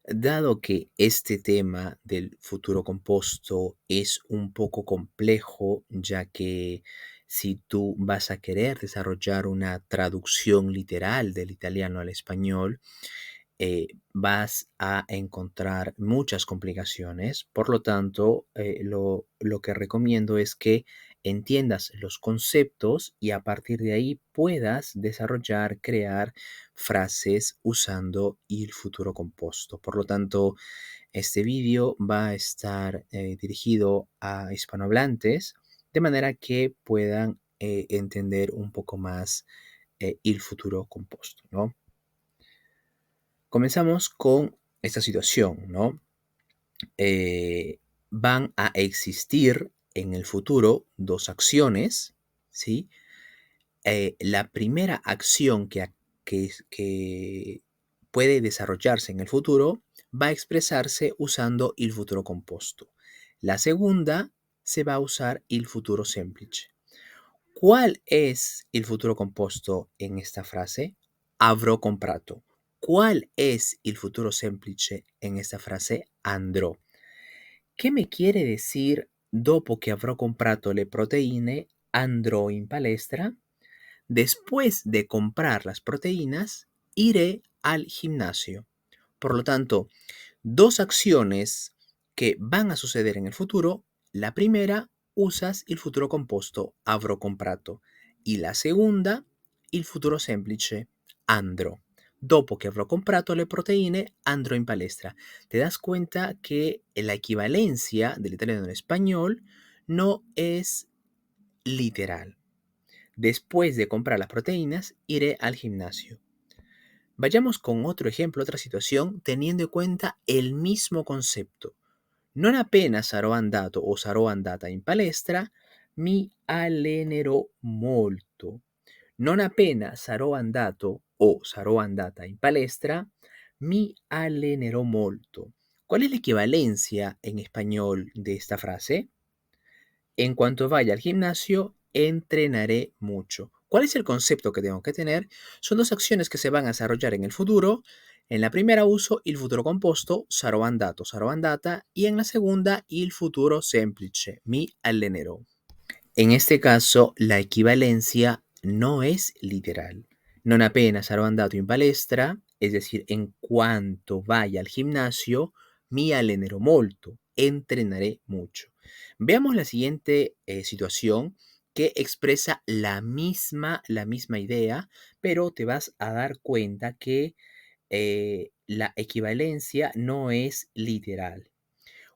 Dado que este tema del futuro compuesto es un poco complejo, ya que si tú vas a querer desarrollar una traducción literal del italiano al español, vas a encontrar muchas complicaciones. Por lo tanto, lo que recomiendo es que entiendas los conceptos y a partir de ahí puedas desarrollar, crear frases usando el futuro compuesto. Por lo tanto, este vídeo va a estar dirigido a hispanohablantes de manera que puedan entender un poco más el futuro compuesto, ¿no? Comenzamos con esta situación, ¿no? Van a existir en el futuro dos acciones, ¿sí? La primera acción que puede desarrollarse en el futuro va a expresarse usando el futuro compuesto. La segunda se va a usar el futuro semplice. ¿Cuál es el futuro compuesto en esta frase? Avrò comprato. ¿Cuál es el futuro semplice en esta frase? Andrò. ¿Qué me quiere decir dopo che avrò comprato le proteine andrò in palestra? Después de comprar las proteínas, iré al gimnasio. Por lo tanto, dos acciones que van a suceder en el futuro. La primera, usas el futuro compuesto avrò comprato y la segunda, il futuro semplice andrò. Dopo che avrò comprato le proteine, andrò in palestra. Te das cuenta que la equivalencia del italiano en español no es literal. Después de comprar las proteínas, iré al gimnasio. Vayamos con otro ejemplo, otra situación, teniendo en cuenta el mismo concepto. Non appena sarò andato o sarò andata in palestra, mi allenerò molto. Non appena sarò andato o sarò andata in palestra, mi allenerò molto. ¿Cuál es la equivalencia en español de esta frase? En cuanto vaya al gimnasio, entrenaré mucho. ¿Cuál es el concepto que tengo que tener? Son dos acciones que se van a desarrollar en el futuro. En la primera uso il futuro composto, sarò andato, sarò andata, y en la segunda il futuro semplice, mi allenerò. En este caso, la equivalencia no es literal. Non appena sarò andato in palestra, es decir, en cuanto vaya al gimnasio, mi allenerò molto, entrenaré mucho. Veamos la siguiente situación que expresa la misma idea, pero te vas a dar cuenta que la equivalencia no es literal.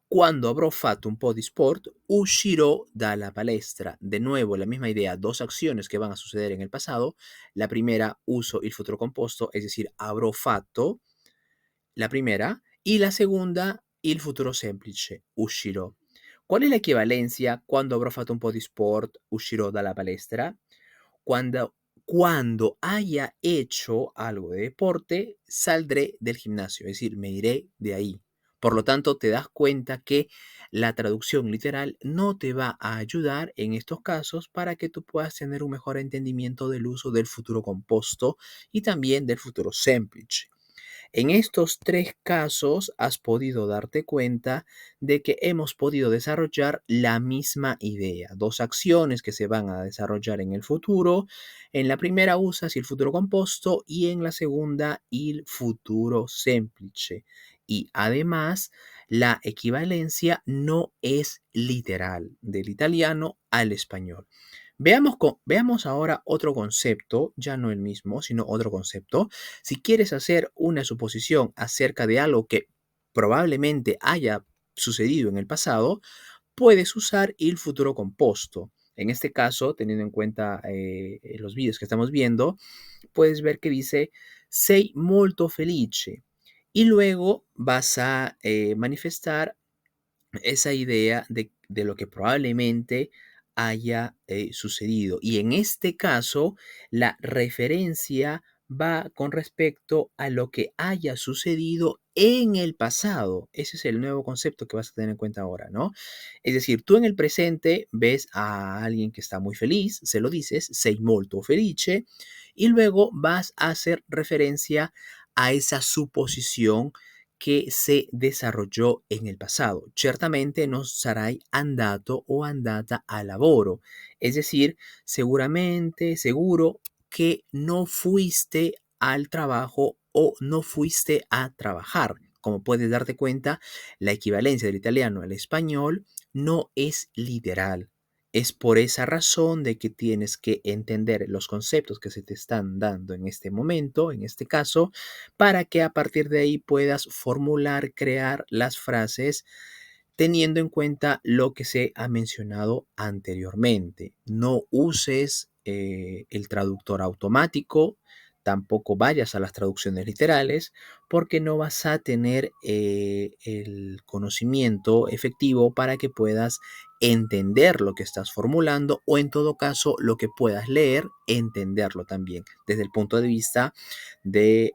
Quando avrò fatto un po' di sport, uscirò dalla palestra. De nuevo, la misma idea, dos acciones que van a suceder en el pasado. La primera, uso el futuro composto, es decir, avrò fatto, la primera, y la segunda, il futuro semplice, uscirò. ¿Cuál es la equivalencia quando avrò fatto un po' di sport, uscirò dalla palestra? Cuando haya hecho algo de deporte, saldré del gimnasio, es decir, me iré de ahí. Por lo tanto, te das cuenta que la traducción literal no te va a ayudar en estos casos para que tú puedas tener un mejor entendimiento del uso del futuro composto y también del futuro semplice. En estos tres casos has podido darte cuenta de que hemos podido desarrollar la misma idea, dos acciones que se van a desarrollar en el futuro. En la primera usas el futuro composto y en la segunda el futuro semplice. Y además, la equivalencia no es literal del italiano al español. Veamos ahora otro concepto, ya no el mismo, sino otro concepto. Si quieres hacer una suposición acerca de algo que probablemente haya sucedido en el pasado, puedes usar el futuro composto. En este caso, teniendo en cuenta los vídeos que estamos viendo, puedes ver que dice sei molto felice y luego vas a manifestar esa idea de lo que probablemente haya sucedido. Y en este caso, la referencia va con respecto a lo que haya sucedido en el pasado. Ese es el nuevo concepto que vas a tener en cuenta ahora, ¿no? Es decir, tú en el presente ves a alguien que está muy feliz, se lo dices, sei molto felice, y luego vas a hacer referencia a esa suposición che se desarrollò nel passato. Certamente non sarai andato o andata a lavoro, es decir, seguramente, seguro que no fuiste al trabajo o no fuiste a trabajar. Como puedes darte cuenta, la equivalencia del italiano al español no es literal. Es por esa razón de que tienes que entender los conceptos que se te están dando en este momento, en este caso, para que a partir de ahí puedas formular, crear las frases teniendo en cuenta lo que se ha mencionado anteriormente. No uses el traductor automático, tampoco vayas a las traducciones literales, porque no vas a tener el conocimiento efectivo para que puedas entender lo que estás formulando o en todo caso lo que puedas leer, entenderlo también desde el punto de vista de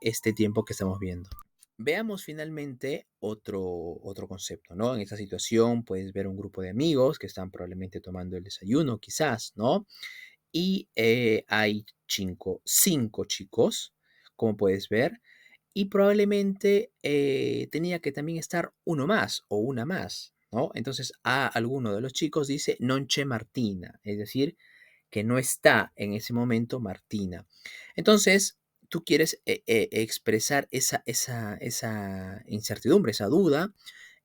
este tiempo que estamos viendo. Veamos finalmente otro concepto, ¿no? En esta situación puedes ver un grupo de amigos que están probablemente tomando el desayuno, quizás, ¿no? Y hay cinco chicos, como puedes ver, y probablemente tenía que también estar uno más o una más, ¿no? Entonces a alguno de los chicos dice non c'è Martina, es decir, que no está en ese momento Martina. Entonces, tú quieres expresar esa incertidumbre, esa duda,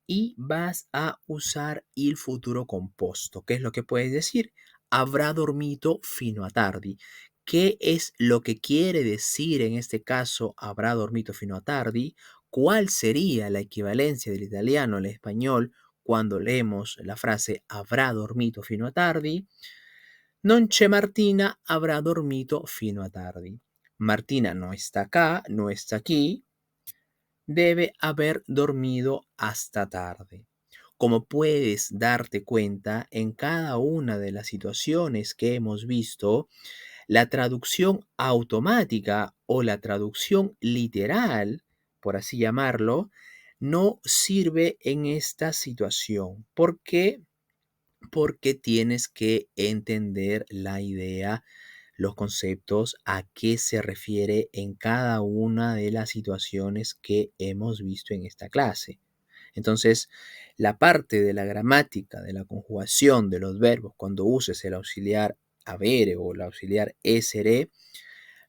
y vas a usar il futuro composto. ¿Qué es lo que puedes decir? Habrá dormito fino a tardi. ¿Qué es lo que quiere decir en este caso habrá dormito fino a tardi? ¿Cuál sería la equivalencia del italiano al español cuando leemos la frase habrá dormito fino a tardi? Non c'è Martina, habrá dormito fino a tardi. Martina no está acá, no está aquí, debe haber dormido hasta tarde. Como puedes darte cuenta, en cada una de las situaciones que hemos visto, la traducción automática o la traducción literal, por así llamarlo, no sirve en esta situación. ¿Por qué? Porque tienes que entender la idea, los conceptos, a qué se refiere en cada una de las situaciones que hemos visto en esta clase. Entonces, la parte de la gramática, de la conjugación de los verbos, cuando uses el auxiliar avere o el auxiliar essere,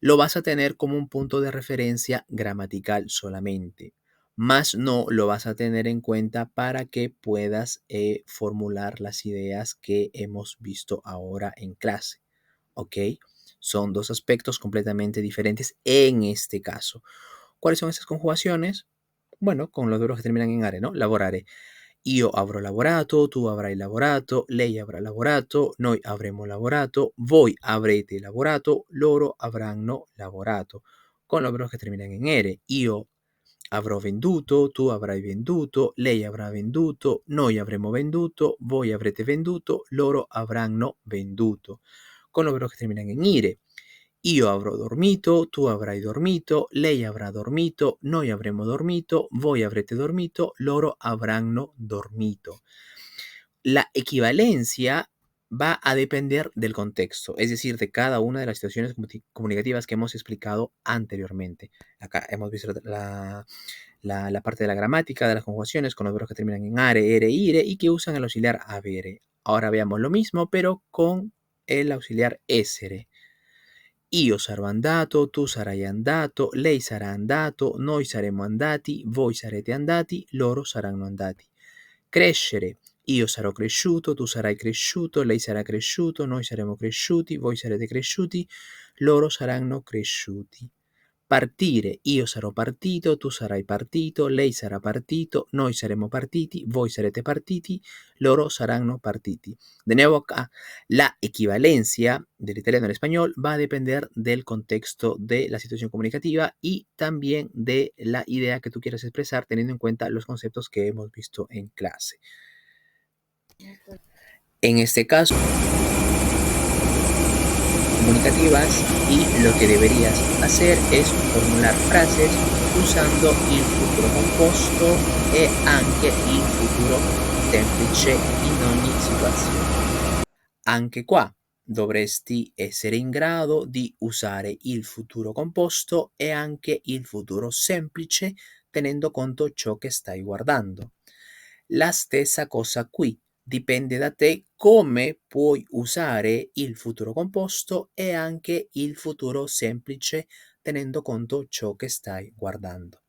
lo vas a tener como un punto de referencia gramatical solamente, más no lo vas a tener en cuenta para que puedas formular las ideas que hemos visto ahora en clase. ¿Ok? Son dos aspectos completamente diferentes en este caso. ¿Cuáles son estas conjugaciones? Bueno, con los verbos que terminan en are, ¿no? Lavorare. Io avrò lavorato, tu avrai lavorato, lei avrà lavorato, noi avremo lavorato, voi avrete lavorato, loro avranno lavorato. Con los verbos que terminan en ere. Io avrò venduto, tu avrai venduto, lei avrà venduto, noi avremo venduto, voi avrete venduto, loro avranno venduto. Con los verbos que terminan en ire. Io avrò dormito, tu avrai dormito, lei avrà dormito, noi avremo dormito, voi avrete dormito, loro avranno dormito. La equivalencia va a depender del contexto, es decir, de cada una de las situaciones comunicativas que hemos explicado anteriormente. Acá hemos visto la parte de la gramática, de las conjugaciones con los verbos que terminan en are, ere, ire y que usan el auxiliar avere. Ahora veamos lo mismo, pero con el auxiliar essere. Io sarò andato, tu sarai andato, lei sarà andato, noi saremo andati, voi sarete andati, loro saranno andati. Crescere. Io sarò cresciuto, tu sarai cresciuto, lei sarà cresciuto, noi saremo cresciuti, voi sarete cresciuti, loro saranno cresciuti. Partire. Io sarò partito, tu sarai partito, lei sarà partito, noi saremo partiti, voi sarete partiti, loro saranno partiti. De nuevo acá, la equivalencia del italiano al español va a depender del contexto de la situación comunicativa y también de la idea que tú quieras expresar teniendo en cuenta los conceptos que hemos visto en clase. En este caso, comunicativas y lo que deberías hacer es formular frases usando il futuro composto e anche il futuro semplice in ogni situazione. Anche qua dovresti essere in grado di usare il futuro composto e anche il futuro semplice tenendo conto ciò che stai guardando. La stessa cosa qui, dipende da te come puoi usare il futuro composto e anche il futuro semplice tenendo conto ciò che stai guardando.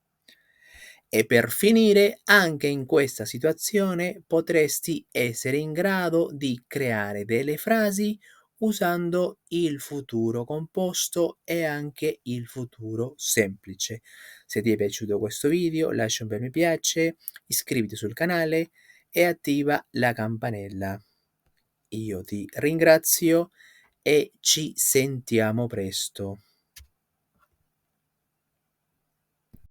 E per finire, anche in questa situazione potresti essere in grado di creare delle frasi usando il futuro composto e anche il futuro semplice. Se ti è piaciuto questo video, lascia un bel mi piace, iscriviti sul canale e attiva la campanella. Io ti ringrazio e ci sentiamo presto.